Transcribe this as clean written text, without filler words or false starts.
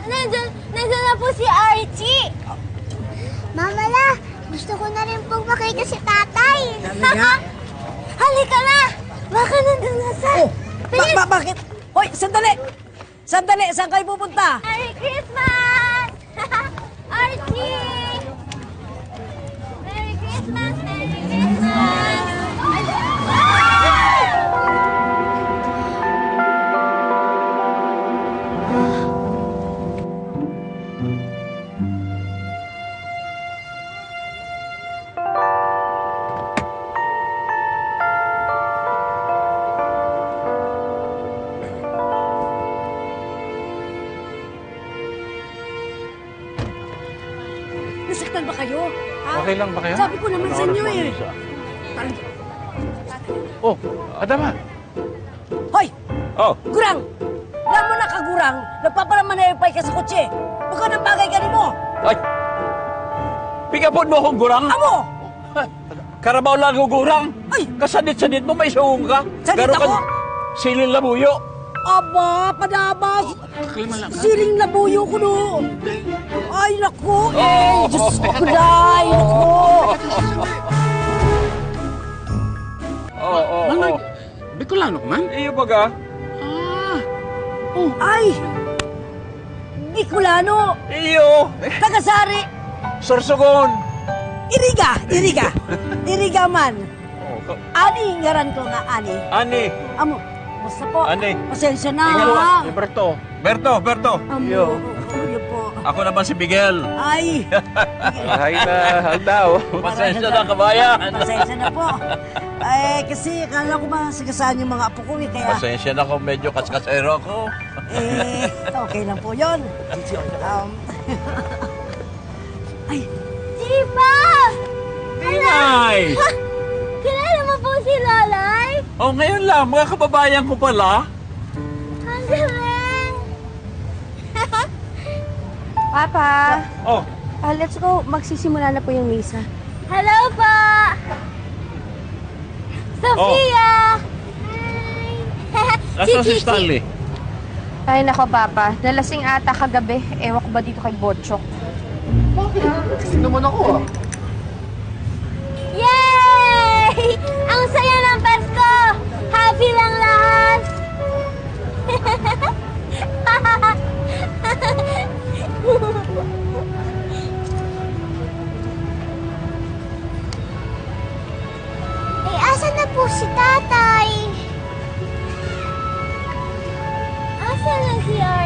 Nandiyan na po si Archie. Mama la, gusto ko na rin pong makita si tatay. Halika na. Baka nandun na sa... Oh, bakit? Hoy, sandali! Sandali, saan kayo pupunta? Merry Christmas! Archie! Merry Christmas! Merry Christmas! Nasaktan ba kayo? Ha? Okay lang ba kayo? Sabi ko naman sa inyo eh. Oh, Adama. Hoy! Oh. Gurang! Alam mo na kagurang, nagpapalamanayapay ka sa kotse. Baka nang bagay ka rin mo. Ay! Pigapon mo akong gurang? Amo! Karabaw lang akong gurang. Ay! Kasadit-sadit mo, may suong ka. Sadit Garo ako? ka silin labuyo. Aba, padabas! Siling labuyo ko no! Ay, naku! Eh, Diyos ko, kulay! Naku! Oo. Bicolano ka man? Iyo baga? Ay! Bicolano! Iyo! Tagasari! Sorsogon! Iriga man! Oh, Ani, ngaran ko nga, Ani. Ani! Amo, basta po. Ani. Pasensya na, Ikaw, ha? Berto, Amo, Yo. ano po. Ako naman si Miguel. Ay! Ay na, haldaw. Pasensya na, kabayan. Pasensya na po. Ay, kasi akala ko masagasaan yung mga apo ko eh, kaya... Pasensya na kung medyo kaskasero ako. Okay lang po yun. Ay, Chipa! Tinay! Kilala mo po si Lolay? Oh, ngayon lang, mga kababayan ko pala. Ang galing! Papa, Oh, let's go. Magsisimula na po yung misa. Hello po! Sophia! Hi! nasa si Stanley? Ay, nako, Papa. Nalasing ata kagabi. Ewan ko ba dito kay Botchok? Kasi naman ako Yay! Ang saya ng Pasko! Happy lang lahat! Asan na po si tatay? Asan na si Archie?